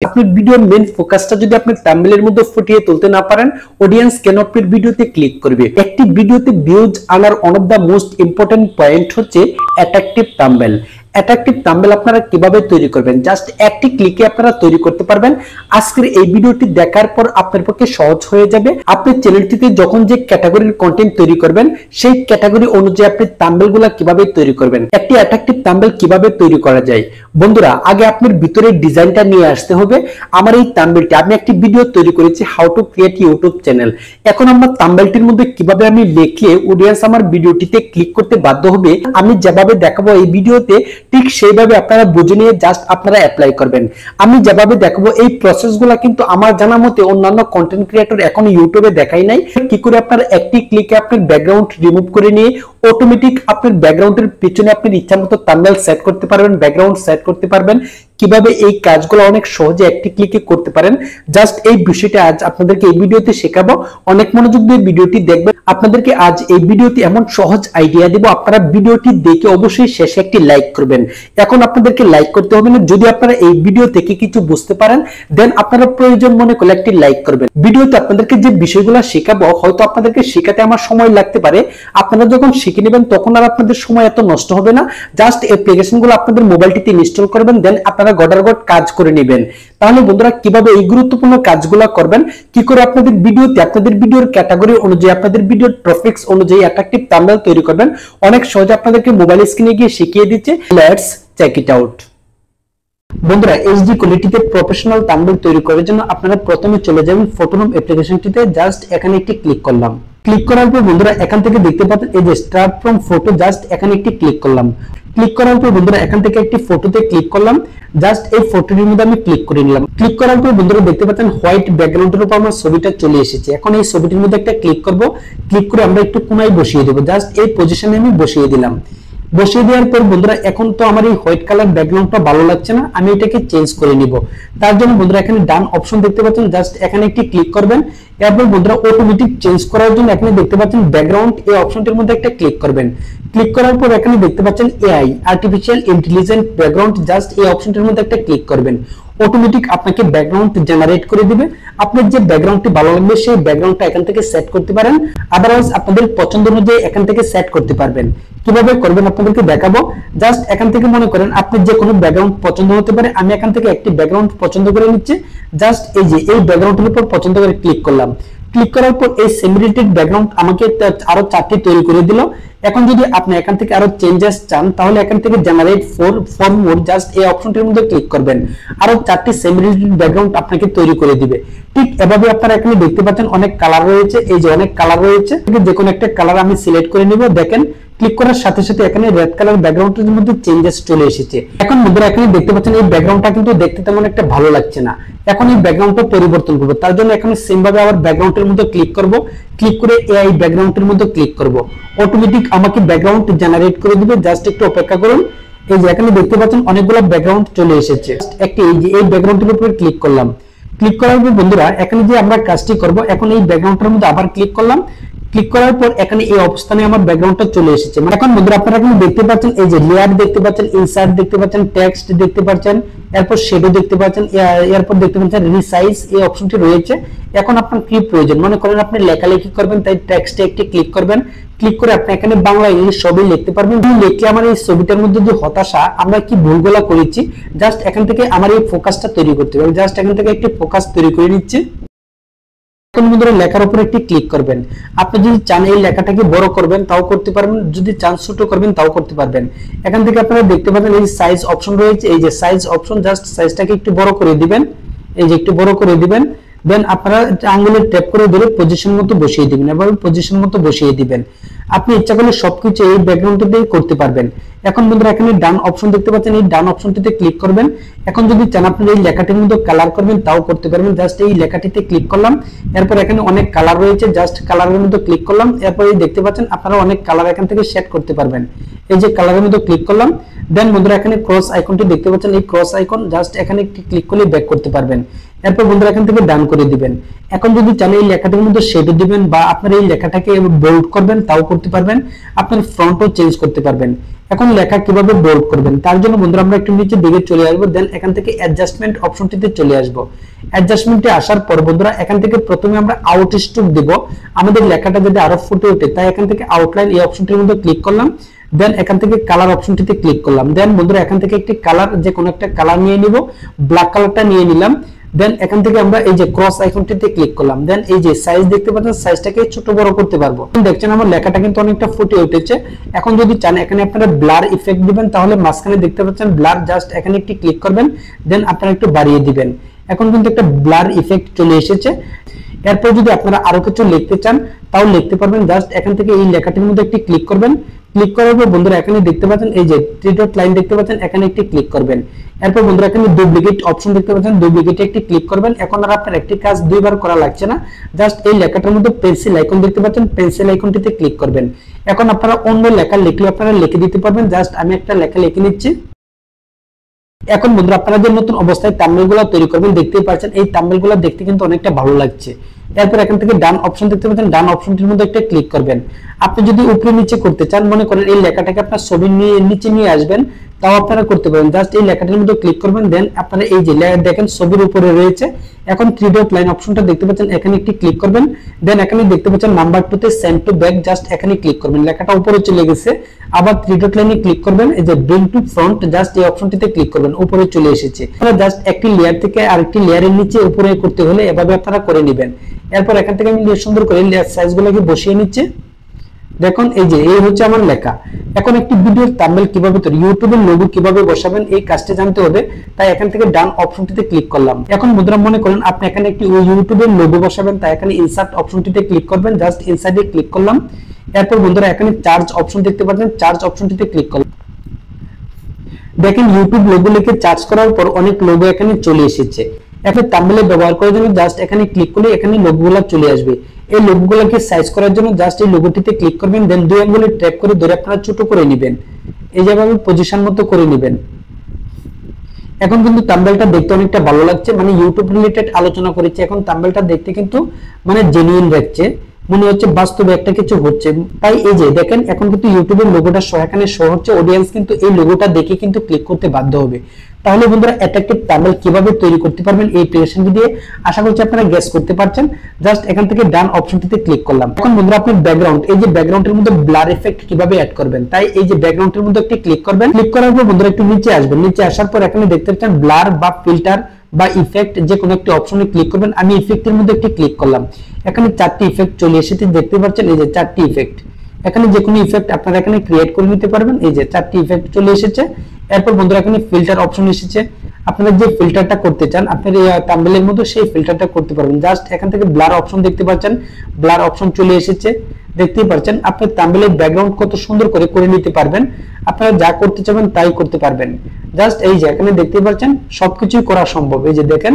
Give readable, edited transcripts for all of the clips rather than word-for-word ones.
আপনার ভিডিওর মেইন ফোকাসটা যদি আপনি থাম্বনেলের মধ্যে ফুটিয়ে তুলতে না পারেন, অডিয়েন্স কেন আপনার ভিডিওতে ক্লিক করবে? একটি ভিডিওতে ভিউজ আনার one of the most important point হচ্ছে অ্যাট্রাকটিভ থাম্বনেল। অ্যাট্রাকটিভ থাম্বনেল আপনারা কিভাবে তৈরি করবেন, জাস্ট একটি ক্লিকে আপনারা তৈরি করতে পারবেন। আজকের এই ভিডিওটি দেখার পর আপনার পক্ষে সহজ হয়ে যাবে। আপনি চ্যানেলটিতে যখন যে ক্যাটাগরির কন্টেন্ট তৈরি করবেন, সেই ক্যাটাগরি অনুযায়ী আপনি থাম্বনেলগুলো কিভাবে তৈরি করবেন, একটি অ্যাট্রাকটিভ থাম্বনেল কিভাবে তৈরি করা যায়। বন্ধুরা, আগে আপনার ভিতরে ডিজাইনটা নিয়ে আসতে হবে। আমার এই থাম্বনেলটি আমি একটি ভিডিও তৈরি করেছি, how to create YouTube channel. এখন আমার থাম্বনেলটির মধ্যে কিভাবে আমি লিখলে অডিয়েন্স আমার ভিডিওটিতে ক্লিক করতে বাধ্য হবে, আমি যেভাবে দেখাবো এই ভিডিওতে ঠিক সেইভাবে আপনারা বুঝে নিয়ে জাস্ট আপনারা অ্যাপ্লাই করবেন। আমি যেভাবে দেখাবো এই প্রসেসগুলো কিন্তু আমার জানা মতে অন্যান্য কন্টেন্ট ক্রিয়েটর এখন ইউটিউবে দেখাই নাই। কি করে আপনারা একটি ক্লিকে আপনার ব্যাকগ্রাউন্ড রিমুভ করে নিয়ে অটোমেটিক আপনার ব্যাকগ্রাউন্ডের পিছনে আপনি ইচ্ছামতো থাম্বনেল সেট করতে পারবেন, ব্যাকগ্রাউন্ড সেট করতে পারবেন। কিভাবে এই কাজগুলো অনেক সহজে একটি ক্লিকে করতে পারেন, জাস্ট এই বিষয়টা আজ আপনাদেরকে এই ভিডিওতে শেখাবো। অনেক মনোযোগ দিয়ে ভিডিওটি দেখবেন। আপনাদেরকে আজ এই ভিডিওতে এমন সহজ আইডিয়া দেব, আপনারা ভিডিওটি দেখে অবশ্যই শেষে একটি লাইক করবেন। এখন আপনাদেরকে লাইক করতে হবে না, যদি আপনারা এই ভিডিও থেকে কিছু বুঝতে পারেন দেন আপনারা প্রয়োজন মনে করলে একটি লাইক করবেন। ভিডিওতে আপনাদেরকে যে বিষয়গুলো শেখাবো হয়তো আপনাদেরকে শেখাতে আমার সময় লাগতে পারে, আপনারা যখন শিখে নেবেন তখন আর আপনাদের সময় এত নষ্ট হবে না। জাস্ট অ্যাপ্লিকেশনগুলো আপনাদের মোবাইলটিতে ইনস্টল করবেন, দেন আপনারা গড়াগড় কাজ করে নেবেন। তাহলে বন্ধুরা, কিভাবে এই গুরুত্বপূর্ণ কাজগুলো করবেন, কি করে আপনাদের ভিডিওতে আপনাদের ভিডিওর ক্যাটাগরি অনুযায়ী আপনাদের ভিডিওর টপিকস অনুযায়ী অ্যাট্রাকটিভ থাম্বনেল তৈরি করবেন, অনেক সহজে আপনাদেরকে মোবাইল স্ক্রিনে গিয়ে শিখিয়ে দিচ্ছে। Let's check it out. বন্ধুরা, এইচডি কোয়ালিটিতে প্রফেশনাল থাম্বনেল তৈরি করার জন্য আপনারা প্রথমে চলে যাবেন ফটোরুম অ্যাপ্লিকেশনটিতে। জাস্ট এখানে একটি ক্লিক করলাম। ক্লিক করার পর বন্ধুরা এখান থেকে দেখতে পাচ্ছেন এই যে স্টার্ট ফ্রম ফটো, জাস্ট এখানে একটি ক্লিক করলাম। ক্লিক করার পর বন্ধুরা এখান থেকে একটি ফটোতে ক্লিক করলাম, জাস্ট এই ফটোটির মধ্যে আমি ক্লিক করে নিলাম। ক্লিক করার পর বন্ধুরা দেখতে পাচ্ছেন হোয়াইট ব্যাকগ্রাউন্ডের উপর আমার ছবিটা চলে এসেছে। এখন এই ছবিটির মধ্যে একটা ক্লিক করব, ক্লিক করে আমরা একটু কোণায় বসিয়ে দেব। জাস্ট এই পজিশনে আমি বসিয়ে দিলাম। বসিয়ে দেওয়ার পর বন্ধুরা এখন তো আমার এই হোয়াইট কালার ব্যাকগ্রাউন্ডটা ভালো লাগছে না, আমি এটাকে চেঞ্জ করে নিব। তার জন্য বন্ধুরা এখানে ডান অপশন দেখতে পাচ্ছেন, জাস্ট এখানে একটি ক্লিক করবেন। এরপর বন্ধুরা অটোমেটিক চেঞ্জ করার জন্য এখানে দেখতে পাচ্ছেন ব্যাকগ্রাউন্ড, এই অপশনটির মধ্যে একটা ক্লিক করবেন। ক্লিক করার পর এখানে দেখতে পাচ্ছেন AI, artificial intelligent background, just এই অপশনটির মধ্যে একটা ক্লিক করবেন। অটোমেটিক আপনাকে ব্যাকগ্রাউন্ড জেনারেট করে দিবে। আপনার যে ব্যাকগ্রাউন্ডটি ভালো লাগবে সেই ব্যাকগ্রাউন্ডটা এখান থেকে সেট করতে পারেন, আদারওয়াইজ আপনাদের পছন্দ অনুযায়ী এখান থেকে সেট করতে পারবেন। কিভাবে করবেন আপনাদেরকে দেখাবো। জাস্ট এখান থেকে মনে করেন আপনার যে কোনো ব্যাকগ্রাউন্ড পছন্দ হতে পারে, আমি এখান থেকে একটি ব্যাকগ্রাউন্ড পছন্দ করে নিচ্ছি। জাস্ট এই যে এই ব্যাকগ্রাউন্ডের উপর পছন্দ করে ক্লিক করলাম। ক্লিক করার পর এই সিমিলারিটিড ব্যাকগ্রাউন্ড আমাকে আরো 4টি তৈরি করে দিল। এখন যদি আপনি এখান থেকে আরো চেঞ্জেস চান তাহলে এখান থেকে জেনারেট ফর মোড, জাস্ট এই অপশনটির মধ্যে ক্লিক করবেন। আরো 4টি সিমিলারিটিড ব্যাকগ্রাউন্ড আপনাকে তৈরি করে দিবে। ঠিক এভাবে আপনারা এখানে দেখতে পাচ্ছেন অনেক কালার রয়েছে, এই যে অনেক কালার রয়েছে, যে কোনো একটা কালার আমি সিলেক্ট করে নিব। দেখেন ক্লিক করার সাথে সাথে এখানে রেড কালার ব্যাকগ্রাউন্ডের মধ্যে চেঞ্জেস চলে এসেছে। এখন বন্ধুরা এখানে দেখতে পাচ্ছেন এই ব্যাকগ্রাউন্ডটা কিন্তু দেখতে তেমন একটা ভালো লাগছে না। এখন এই ব্যাকগ্রাউন্ডটা পরিবর্তন করব, তার জন্য এখানে সেম ভাবে আবার ব্যাকগ্রাউন্ডের মধ্যে ক্লিক করব। ক্লিক করে এআই ব্যাকগ্রাউন্ডের মধ্যে ক্লিক করব। অটোমেটিক আমাকে ব্যাকগ্রাউন্ড জেনারেট করে দিবে। জাস্ট একটু অপেক্ষা করুন। এই যে এখানে দেখতে পাচ্ছেন অনেকগুলো ব্যাকগ্রাউন্ড চলে এসেছে। একটি এই ব্যাকগ্রাউন্ডের উপরে ক্লিক করলাম। ক্লিক করার পর বন্ধুরা এখানে যে আমরা কাজটি করব, এখন এই ব্যাকগ্রাউন্ডের মধ্যে আবার ক্লিক করলাম। ক্লিক করার পর এখানে এই অবস্থানে আমার ব্যাকগ্রাউন্ডটা চলে এসেছে। এখন বন্ধুরা আপনারা এখানে দেখতে পাচ্ছেন এই যে লেয়ার দেখতে পাচ্ছেন, ইনসার্ট দেখতে পাচ্ছেন, টেক্সট দেখতে পাচ্ছেন, এরপর শ্যাডো দেখতে পাচ্ছেন, এরপর দেখতে পাচ্ছেন রিসাইজ, এই অপশনটি রয়েছে। এখন আপনার কি প্রয়োজন, মনে করেন আপনি লেখালেখি করবেন, তাই টেক্সটে একটি ক্লিক করবেন। ক্লিক করে আপনি এখানে বাংলা ইংলিশ সবই লিখতে পারবেন। লিখলে আমার এই ছবিটার মধ্যে যে হতাশা, আমরা কি ভুলগুলো করেছি, জাস্ট এখান থেকে আমার এই ফোকাসটা তৈরি করতে হবে। জাস্ট এখান থেকে একটি ফোকাস তৈরি করে নিচ্ছে। বন্ধুরা লেখার উপর একটি ক্লিক করবেন। আপনি যদি চান এই লেখাটাকে বড় করবেন তাও করতে পারবেন, যদি চান ছোট করবেন তাও করতে পারবেন। এখান থেকে আপনারা দেখতে পাচ্ছেন এই সাইজ অপশন রয়েছে, এই যে সাইজ অপশন, জাস্ট সাইজটাকে একটু বড় করে দিবেন। এই যে একটু বড় করে দিবেন, দেন আপনারা আঙ্গুলের ট্যাপ করে ধরে পজিশন মতো বসিয়ে দিবেন, এভাবে পজিশন মতো বসিয়ে দিবেন। আপনি ইচ্ছা করলে সবকিছু এই ব্যাকগ্রাউন্ডটিতে করতে পারবেন। এখন বন্ধুরা এখানে ডান অপশন দেখতে পাচ্ছেন, এই ডান অপশনটিতে ক্লিক করবেন। এখন যদি চান আপনি এই লেখাটির মধ্যে কালার করবেন তাও করতে পারবেন। জাস্ট এই লেখাটিতে ক্লিক করলাম। এরপর এখানে অনেক কালার রয়েছে, জাস্ট কালারের মধ্যে ক্লিক করলাম। এরপর এই দেখতে পাচ্ছেন আপনারা অনেক কালার এখান থেকে সেট করতে পারবেন। এই যে কালারের মধ্যে ক্লিক করলাম। দেন বন্ধুরা এখানে ক্রস আইকনটি দেখতে পাচ্ছেন, এই ক্রস আইকন, জাস্ট এখানে একটি ক্লিক করলে ব্যাক করতে পারবেন। এরপর বন্ধুরা এখান থেকে ডান করে দিবেন। এখন যদি চান এই লেখাটির মধ্যে শেডো দিবেন বা আপনার এই লেখাটাকে বোল্ড করবেন তাও করতে পারবেন। আপনার ফন্টও চেঞ্জ করতে পারবেন। এখন লেখা কিভাবে বোল্ড করবেন তার জন্য বন্ধুরা আমরা একটু নিচে দিকে চলে আসবো, দেন এখান থেকে অ্যাডজাস্টমেন্ট অপশনটিতে চলে আসবো। অ্যাডজাস্টমেন্টে আসার পর বন্ধুরা এখান থেকে প্রথমে আমরা আউট স্ট্রোক দেব, আমাদের লেখাটা যদি আরো ফুটে ওঠে, তাই এখান থেকে আউটলাইন এই অপশনটির মধ্যে ক্লিক করলাম, দেন এখান থেকে কালার অপশনটিতে ক্লিক করলাম। দেন বন্ধুরা এখান থেকে একটি কালার, যে কোনো একটা কালার নিয়ে নিব, ব্ল্যাক কালারটা নিয়ে নিলাম। দেন এখান থেকে আমরা এই যে ক্রস আইকনটিতে ক্লিক করলাম, দেন এই যে সাইজ দেখতে পাচ্ছেন, সাইজটাকে ছোট বড় করতে পারবো। দেখছেন আমার লেখাটা কিন্তু অনেকটা ফুটে উঠেছে। এখন যদি চান এখানে আপনারা ব্লার ইফেক্ট দিবেন, তাহলে মাঝখানে দেখতে পাচ্ছেন ব্লার, জাস্ট এখানে একটি ক্লিক করবেন, দেন আপনারা একটু বাড়িয়ে দিবেন। এখন কিন্তু একটা ব্লার ইফেক্ট চলে এসেছে। এরপর যদি আপনারা আরো কিছু লিখতে চান তাও লিখতে পারবেন, জাস্ট এখান থেকে এই লেখাটির মধ্যে একটি ক্লিক করবেন। ক্লিক করার পর বন্ধুরা এখানে দেখতে পাচ্ছেন এই যে থ্রি ডট লাইন দেখতে পাচ্ছেন, এখানে একটি ক্লিক করবেন। এরপর বন্ধুরা এখানে ডুপ্লিকেট অপশন দেখতে পাচ্ছেন, ডুপ্লিকেটে একটি ক্লিক করবেন। এখন আর আপনার একটি কাজ দুইবার করা লাগছে না, জাস্ট এই লেখাটার মধ্যে পেন্সিল আইকন দেখতে পাচ্ছেন, পেন্সিল আইকনটিতে ক্লিক করবেন। এখন আপনারা অন্য লেখা লিখলে আপনারা লিখে দিতে পারবেন, জাস্ট আমি একটা লেখা লিখে নিচ্ছি। এখন বন্ধুরা আপনারা যে নতুন অবস্থায় থাম্বনেলগুলো তৈরি করবেন, দেখতেই পাচ্ছেন এই থাম্বনেলগুলো দেখতে কিন্তু অনেকটা ভালো লাগছে। এরপর এখান থেকে ডান অপশন দেখতে পাচ্ছেন, ডান অপশনটির মধ্যে একটা ক্লিক করবেন। আপনি যদি উপরে নিচে করতে চান, মনে করেন এই লেখাটাকে আপনার ছবি নিয়ে নিচে নিয়ে আসবেন, তাও আপনারা করতে পারেন। জাস্ট এই লেখাটার মধ্যে ক্লিক করবেন, দেন আপনারা এই যে দেখেন ছবির উপরে রয়েছে, এখন থ্রি ডট লাইন অপশনটা দেখতে পাচ্ছেন, এখানে একটি ক্লিক করবেন। দেন এখানে দেখতে পাচ্ছেন নাম্বার 2 তে সেন্ড টু ব্যাক, জাস্ট এখানে ক্লিক করবেন। লেখাটা উপরে চলে গেছে, আবার থ্রি ডট লাইনে ক্লিক করবেন, এই যে ব্রিং টু ফ্রন্ট, জাস্ট এই অপশনটিতে ক্লিক করবেন, উপরে চলে এসেছে। আপনারা জাস্ট একটি লেয়ার থেকে আরেকটি লেয়ারের নিচে উপরে করতে হলে এভাবে আপনারা করে নেবেন। এরপর এখান থেকে আমি সুন্দর করে লেয়ার সাইজগুলোকে বসিয়ে নিচ্ছি। দেখুন এই যে এই হচ্ছে আমার লেখা। এখন একটি ভিডিওর থাম্বনেল কিভাবে তৈরি, ইউটিউবের লোগো কিভাবে বসাবেন, এই কাজটি জানতে হবে, তাই এখান থেকে ডান অপশনটিতে ক্লিক করলাম। এখন বন্ধুরা মনে করেন আপনি এখানে একটি ইউটিউবের লোগো বসাবেন, তাই এখানে ইনসার্ট অপশনটিতে ক্লিক করবেন, জাস্ট ইনসার্টে ক্লিক করলাম। এরপর বন্ধুরা এখানে চার্জ অপশন দেখতে পাচ্ছেন, চার্জ অপশনটিতে ক্লিক করলাম। দেখেন ইউটিউব লোগো লিখে চার্জ করার পর অনেক লোগো এখানে চলে এসেছে। এখন থাম্বনেল ব্যবহার করার জন্য জাস্ট এখানে ক্লিক করলে এখানে লোগোগুলো চলে আসবে। এই লোগোগুলোকে সাইজ করার জন্য জাস্ট এই লোগোটিতে ক্লিক করবেন, দেন দুই আঙ্গুলে ট্র্যাক করে ধরে আপনারা ছোট করে নেবেন, এই যেভাবে পজিশন মতো করে নেবেন। এখন কিন্তু থাম্বনেলটা দেখতে অনেকটা ভালো লাগছে, মানে ইউটিউব রিলেটেড আলোচনা করেছে। এখন থাম্বনেলটা দেখতে কিন্তু মানে জেনুইন লাগছে, মনে হচ্ছে বাস্তবে একটা কিছু হচ্ছে। তাই এই যে দেখেন এখন কিন্তু ইউটিউবের লোগোটা এখানে শো হচ্ছে, অডিয়েন্স কিন্তু এই লোগোটা দেখে কিন্তু ক্লিক করতে বাধ্য হবে। তাহলে বন্ধুরা অ্যাট্রাকটিভ থাম্বনেল কিভাবে তৈরি করতে পারবেন এই অ্যাপ্লিকেশনটি দিয়ে আশা করছি আপনারা গেস করতে পারছেন। জাস্ট এখান থেকে ডান অপশনটিতে ক্লিক করলাম। এখন বন্ধুরা আপনি ব্যাকগ্রাউন্ড, এই যে ব্যাকগ্রাউন্ডের মধ্যে ব্লার ইফেক্ট কিভাবে অ্যাড করবেন, তাই এই যে ব্যাকগ্রাউন্ডের মধ্যে একটি ক্লিক করবেন। ক্লিক করার পর বন্ধুরা একটু নিচে আসবেন, নিচে আসার পর এখানে দেখতে পাচ্ছেন ব্লার বা ফিল্টার বা ইফেক্ট, যে কোনো একটি অপশনে ক্লিক করবেন। আমি ইফেক্টের মধ্যে একটি ক্লিক করলাম, এখানে 4টি ইফেক্ট চলে এসেছে, দেখতে পাচ্ছেন এই যে 4টি ইফেক্ট। এখানে যে কোনো ইফেক্ট আপনারা এখানে ক্রিয়েট করে নিতে পারবেন, এই যে 4টি ইফেক্ট চলে এসেছে। এরপর বন্ধুরা এখানে ফিল্টার অপশন এসেছে, আপনারা যে ফিল্টারটা করতে চান আপনার এই থাম্বনেলের মধ্যে সেই ফিল্টারটা করতে পারবেন। জাস্ট এখান থেকে ব্লার অপশন দেখতে পাচ্ছেন, ব্লার অপশন চলে এসেছে, দেখতেই পাচ্ছেন আপনার থাম্বনেলের ব্যাকগ্রাউন্ড কত সুন্দর করে নিতে পারবেন। আপনারা যা করতে চাবেন তাই করতে পারবেন। জাস্ট এই যে এখানে দেখতে পাচ্ছেন সবকিছুই করা সম্ভব। এই যে দেখেন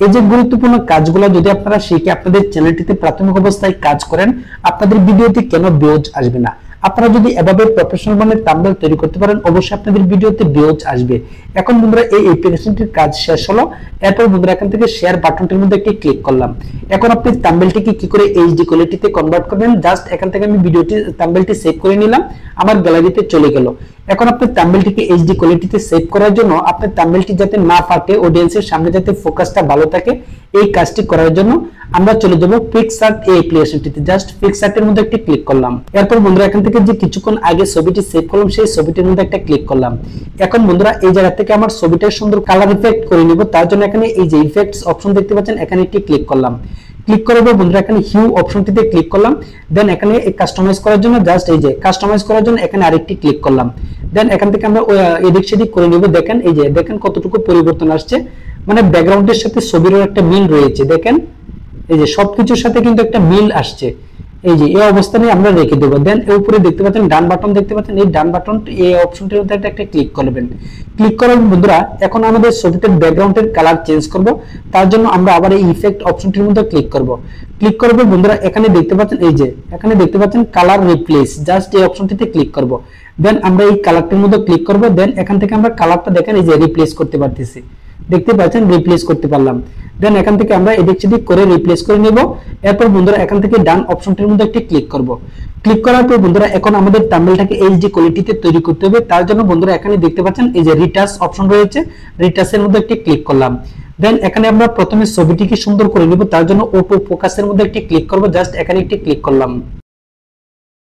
এই যে গুরুত্বপূর্ণ কাজগুলো যদি আপনারা শিখে আপনাদের চ্যানেলটিতে প্রাথমিক অবস্থায় কাজ করেন, আপনাদের ভিডিওতে কেন ভিউজ আসবে না। আপনারা যদি এভাবে প্রফেশনাল মানের থাম্বনেল তৈরি করতে পারেন, অবশ্যই আপনাদের ভিডিওতে ভিউজ আসবে। এখন বন্ধুরা এই অ্যাপ্লিকেশনটির কাজ শেষ হলো। এরপর বন্ধুরা এখান থেকে শেয়ার বাটনটির মধ্যে একটি ক্লিক করলাম। এখন আপনি থাম্বনেলটিকে কি করে এইচডি কোয়ালিটিতে কনভার্ট করবেন, জাস্ট এখান থেকে আমি থাম্বনেলটি সেভ করে নিলাম, আমার গ্যালারিতে চলে গেল। এখন আপনি থাম্বনেলটিকে এইচডি কোয়ালিটিতে সেভ করার জন্য আপনার থাম্বনেলটি যাতে না ফাটে, অডিয়েন্সের সামনে যাতে ফোকাসটা ভালো থাকে, এই কাজটি করার জন্য আমরা চলে যাব পিক্সআর্ট এই অ্যাপ্লিকেশনটিতে। জাস্ট পিক্সআর্টের মধ্যে একটি ক্লিক করলাম। এরপর বন্ধুরা এখান থেকে যে কিছুক্ষণ আগে ছবিটি সেভ করলাম সেই ছবিটির মধ্যে একটা ক্লিক করলাম। এখন বন্ধুরা এই জায়গা থেকে আমার ছবিটার সুন্দর কালার ইফেক্ট করে নিব, তার জন্য এখানে এই যে ইফেক্টস অপশন দেখতে পাচ্ছেন, এখানে একটি ক্লিক করলাম। ক্লিক করার পর বন্ধুরা এখানে হিউ অপশনটিতে ক্লিক করলাম। দেন এখানে কাস্টমাইজ করার জন্য জাস্ট এই যে কাস্টমাইজ করার জন্য এখানে আরেকটি ক্লিক করলাম। দেন এখান থেকে আমরা এদিক সেদিক করে নিব। দেখেন এই যে দেখেন কতটুকু পরিবর্তন আসছে, মানে ব্যাকগ্রাউন্ডের সাথে ছবিরও একটা মিল রয়েছে। দেখেন এই যে সবকিছুর সাথে কিন্তু একটা মিল আসছে। এই যে এই অবস্থানে আমরা রেখে দেবো। দেন এর উপরে দেখতে পাচ্ছেন ডান বাটন দেখতে পাচ্ছেন, এই ডান বাটন এই অপশনটির মধ্যে একটা ক্লিক করবেন। ক্লিক করার বন্ধুরা এখন আমাদের ছবিটার ব্যাকগ্রাউন্ডের কালার চেঞ্জ করব, তার জন্য আমরা আবার এই ইফেক্ট অপশনটির মধ্যে ক্লিক করব। ক্লিক করব বন্ধুরা এখানে দেখতে পাচ্ছেন এই যে এখানে দেখতে পাচ্ছেন কালার রিপ্লেস, জাস্ট এই অপশনটিতে ক্লিক করব। দেন আমরা এই কালারটির মধ্যে ক্লিক করব। দেন এখান থেকে আমরা কালারটা দেখেন এই যে রিপ্লেস করতে পারতেছি, দেখতে পাচ্ছেন রিপ্লেস করতে পারলাম। দেন এখান থেকে আমরা এদিক সেদিক করে রিপ্লেস করে নেব। এরপর বন্ধুরা এখান থেকে ডান অপশনটির মধ্যে একটি ক্লিক করব। ক্লিক করার পর বন্ধুরা এখন আমাদের থাম্বনেলটাকে এইচডি কোয়ালিটিতে তৈরি করতে হবে। তার জন্য বন্ধুরা এখানে দেখতে পাচ্ছেন এই যে রিটাচ অপশন রয়েছে, রিটাচের মধ্যে একটি ক্লিক করলাম। দেন এখানে আমরা প্রথমে ছবিটিকে সুন্দর করে নিব, তার জন্য অটো ফোকাসের মধ্যে একটি ক্লিক করব, জাস্ট এখানে একটি ক্লিক করলাম।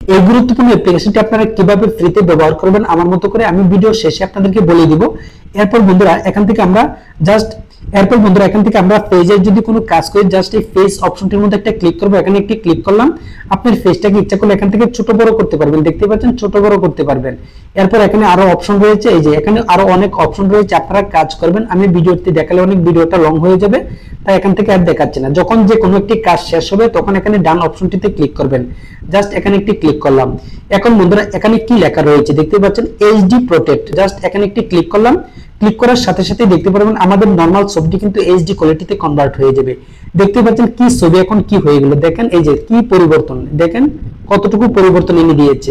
এই গুরুত্বপূর্ণ অ্যাপ্লিকেশনটি আপনারা কিভাবে ফ্রিতে ব্যবহার করবেন আমার মতো করে আমি ভিডিও শেষে আপনাদেরকে বলে দিব। এরপর বন্ধুরা এখান থেকে আমরা পেজের যদি কোনো কাজ করি জাস্ট এই ফেস অপশনটির মধ্যে একটা ক্লিক করব, এখানে একটি ক্লিক করলাম। আপনার ফেসটাকে ইচ্ছা করলে এখান থেকে ছোট বড় করতে পারবেন, দেখতে পাচ্ছেন ছোট বড় করতে পারবেন। এরপর এখানে আরো অপশন রয়েছে, এই যে এখানে আরো অনেক অপশন রয়েছে, আপনারা কাজ করবেন। আমি ভিডিওতে দেখালে অনেক ভিডিওটা লং হয়ে যাবে, তাই এখান থেকে আর দেখাচ্ছি না। যখন যে কোনো একটি কাজ শেষ হবে তখন এখানে ডান অপশনটিতে ক্লিক করবেন, জাস্ট এখানে একটি ক্লিক করলাম। এখন বন্ধুরা এখানে কি লেখা রয়েছে দেখতে পাচ্ছেন, এইচডি প্রোটেক্ট, জাস্ট এখানে একটি ক্লিক করলাম। ক্লিক করার সাথে সাথে দেখতে পারবেন আমাদের নরমাল ছবিটি কিন্তু এইচডি কোয়ালিটিতে কনভার্ট হয়ে যাবে। দেখতে পাচ্ছেন কি ছবি এখন কি হয়ে গেল, দেখেন এই যে কি পরিবর্তন, দেখেন কতটুকু পরিবর্তন এনে দিয়েছে।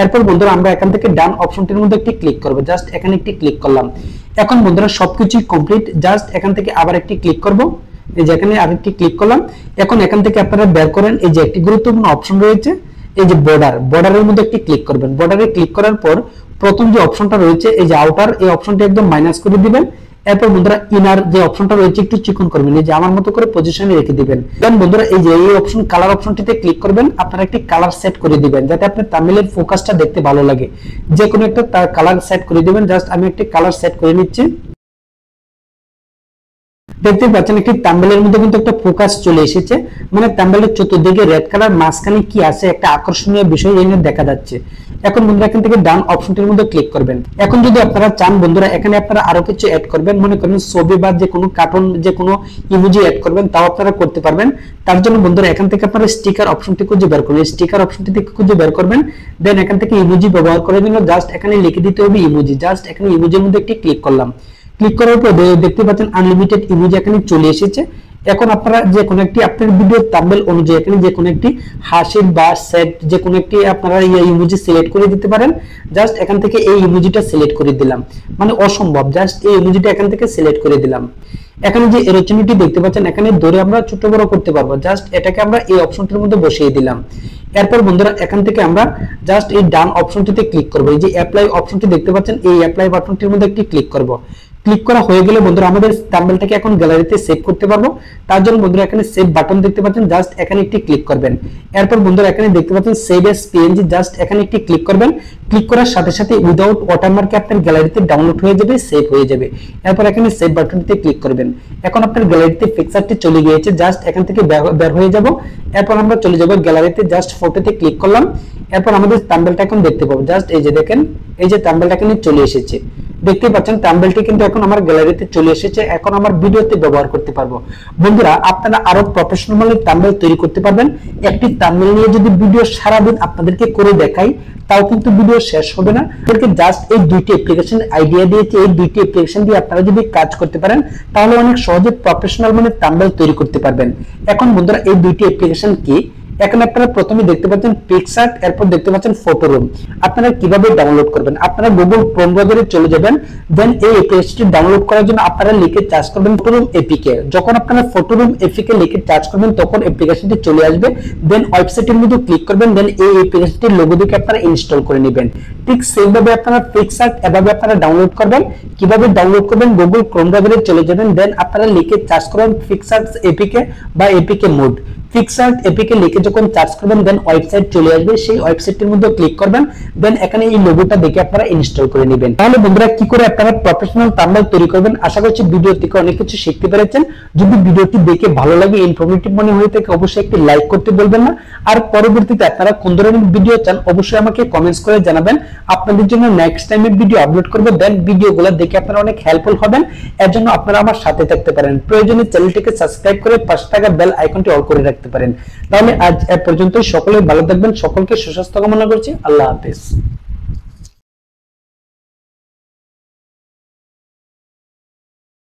এরপর বন্ধুরা আমরা এখান থেকে ডান অপশনটির মধ্যে একটি ক্লিক করব, জাস্ট এখানে একটি ক্লিক করলাম। এখন বন্ধুরা সবকিছুই কমপ্লিট, জাস্ট এখান থেকে আবার একটি ক্লিক করব, এই যে এখানে আরেকটি ক্লিক করলাম। এখন এখান থেকে আপনারা বের করেন এই যে একটি গুরুত্বপূর্ণ অপশন রয়েছে, এই যে বর্ডারের মধ্যে একটি ক্লিক করবেন। বর্ডারে ক্লিক করার পর প্রথম যে অপশনটা রয়েছে এই যে আউটার, এই অপশনটি একদম মাইনাস করে দিবেন। এরপর বন্ধুরা ইনার যে অপশনটা রয়েছে একটু চিকন করবেন, এই যে আমার মতো করে পজিশনে রেখে দিবেন। দেন বন্ধুরা এই যে এই অপশন কালার অপশনটিতে ক্লিক করবেন, আপনারা একটি কালার সেট করে দিবেন যাতে আপনার থাম্বনেলের ফোকাসটা দেখতে ভালো লাগে। যে কোনো একটা তার কালার সেট করে দিবেন, জাস্ট আমি একটি কালার সেট করে নিচ্ছি। দেখতে পাচ্ছেন একটি থাম্বনেলের মধ্যে কিন্তু একটা ফোকাস চলে এসেছে, মানে থাম্বনেলের চতুর্দিকে রেড কালার, মাঝখানে কি আছে একটা আকর্ষণীয় বিষয় এখানে দেখা যাচ্ছে। এখন বন্ধুরা এখান থেকে ডান অপশনটির মধ্যে ক্লিক করবেন। এখন যদি আপনারা চান বন্ধুরা এখানে আপনারা আরো কিছু অ্যাড করবেন, মনে করেন ছবি বা যে কোনো কার্টুন যে কোনো ইমোজি অ্যাড করবেন, তাও আপনারা করতে পারবেন। তার জন্য বন্ধুরা এখান থেকে আপনারা স্টিকার অপশনটি খুঁজে বের করবেন, স্টিকার অপশনটি থেকে খুঁজে বের করবেন। দেন এখান থেকে ইমোজি ব্যবহার করার জন্য জাস্ট এখানে লিখে দিতে হবে ইমোজি, জাস্ট এখানে ইমোজির মধ্যে একটি ক্লিক করলাম। ক্লিক করার পর দেখতে পাচ্ছেন আনলিমিটেড ইমোজি এখানে চলে এসেছে। এখন আপনারা যে কোনো একটি আপনার ভিডিওর থাম্বনেল অনুযায়ী এখানে যে কোনো একটি হাসির বা সেট যে কোনো একটি আপনারা এই ইমোজি সিলেক্ট করে দিতে পারেন। জাস্ট এখান থেকে এই ইমোজিটা সিলেক্ট করে দিলাম, মানে অসম্ভব, জাস্ট এই ইমোজিটা এখান থেকে সিলেক্ট করে দিলাম। এখানে যে এরো চিহ্নটি দেখতে পাচ্ছেন এখানে ধরে আমরা ছোট বড় করতে পারবো, জাস্ট এটাকে আমরা এই অপশনটির মধ্যে বসিয়ে দিলাম। এরপর বন্ধুরা এখান থেকে আমরা জাস্ট এই ডান অপশনটিতে ক্লিক করব, এই যে অ্যাপ্লাই অপশনটি দেখতে পাচ্ছেন এই অ্যাপ্লাই বাটনটির মধ্যে একটি ক্লিক করব। ক্লিক করা হয়ে গেলে বন্ধুরা আমাদের থাম্বনেলটাকে এখন গ্যালারিতে সেভ করতে পারবো। তার জন্য বন্ধুরা এখানে সেভ বাটন দেখতে পাচ্ছেন, জাস্ট এখানে একটি ক্লিক করবেন। এরপর বন্ধুরা এখানে দেখতে পাচ্ছেন সেভ এস পিএনজি, জাস্ট এখানে একটি ক্লিক করবেন। ক্লিক করার সাথে সাথে উইদাউট ওয়াটারমার্কে আপনার গ্যালারিতে ডাউনলোড হয়ে যাবে, সেভ হয়ে যাবে। এরপর এখানে সেভ বাটনটিতে ক্লিক করবেন। এখন আপনার গ্যালারিতে পিকচারটি চলে গিয়েছে, জাস্ট এখান থেকে বের হয়ে যাব। এরপর আমরা চলে যাব গ্যালারিতে, জাস্ট ফটোতে ক্লিক করলাম। এরপর আমাদের থাম্বনেলটা এখন দেখতে পাবো, জাস্ট এই যে দেখেন এই যে থাম্বনেলটা এখানে চলে এসেছে। দেখতে পাচ্ছেন থাম্বনেলটি কিন্তু এখন আমার গ্যালারিতে চলে এসেছে, এখন আমার ভিডিওতে ব্যবহার করতে পারবো। বন্ধুরা আপনারা আরো প্রফেশনাল থাম্বনেল তৈরি করতে পারবেন। একটি থাম্বনেল নিয়ে যদি ভিডিও সারাদিন আপনাদেরকে করে দেখাই তাও কিন্তু ভিডিও শেষ হবে না। আপনাদেরকে জাস্ট এই দুইটি অ্যাপ্লিকেশন আইডিয়া দিয়েছি, এই দুইটি অ্যাপ্লিকেশন দিয়ে আপনারা যদি কাজ করতে পারেন তাহলে অনেক সহজে প্রফেশনাল মানে থাম্বনেল তৈরি করতে পারবেন। এখন বন্ধুরা এই দুইটি অ্যাপ্লিকেশন কি, এখানে আপনারা প্রথমে দেখতে পাচ্ছেন পিকচার, এরপর দেখতে পাচ্ছেন ফটোরুম। আপনারা কিভাবে ডাউনলোড করবেন, আপনারা গুগল ক্রোম ব্রাউজারে চলে যাবেন। দেন এই অ্যাপ্লিকেশনটি ডাউনলোড করার জন্য আপনারা লিখে সার্চ করবেন ফটোরুম এপিকে। যখন আপনারা ফটোরুম এপিকে লিখে সার্চ করবেন তখন অ্যাপ্লিকেশনটি চলে আসবে। দেন ওয়েবসাইটের মধ্যে ক্লিক করবেন, দেন এই অ্যাপ্লিকেশনটির লোগো দেখে আপনারা ইনস্টল করে নেবেন। ঠিক সেইভাবে আপনারা পিকচার এভাবে আপনারা ডাউনলোড করবেন। কিভাবে ডাউনলোড করবেন, গুগল ক্রোম ব্রাউজারে চলে যাবেন। দেন আপনারা লিখে সার্চ করবেন পিকচার এপিকে বা এপিকে মোড। পিকচার এপিকে লিখে যখন সার্চ করবেন দেন ওয়েবসাইট চলে আসবে, সেই ওয়েবসাইটের মধ্যে ক্লিক করবেন। দেন এখানে এই লোগোটা দেখে আপনারা ইনস্টল করে নেবেন। তাহলে বন্ধুরা কি করে আপনারা প্রফেশনাল থাম্বনেল তৈরি করবেন, আশা করছি ভিডিও থেকে অনেক কিছু শিখতে পেরেছেন। যদি ভিডিওটি দেখে ভালো লাগে, ইনফরমেটিভ মনে হয়ে থাকে অবশ্যই একটি লাইক করতে বলবেন না। আর পরবর্তীতে আপনারা কোন ধরনের ভিডিও চান অবশ্যই আমাকে কমেন্টস করে জানাবেন। আপনাদের জন্য নেক্সট টাইমে ভিডিও আপলোড করব। দেন ভিডিওগুলো দেখে আপনারা অনেক হেল্পফুল হবেন। এর জন্য আপনারা আমার সাথে থাকতে পারেন। প্রয়োজনে চ্যানেলটিকে সাবস্ক্রাইব করে পাশে থাকা বেল আইকনটি অল করে রাখতে পারেন। তাহলে আজ এ পর্যন্ত, সকলে ভালো থাকবেন, সকলকে সুস্বাস্থ্য কামনা করছি। আল্লাহ হাফেজ।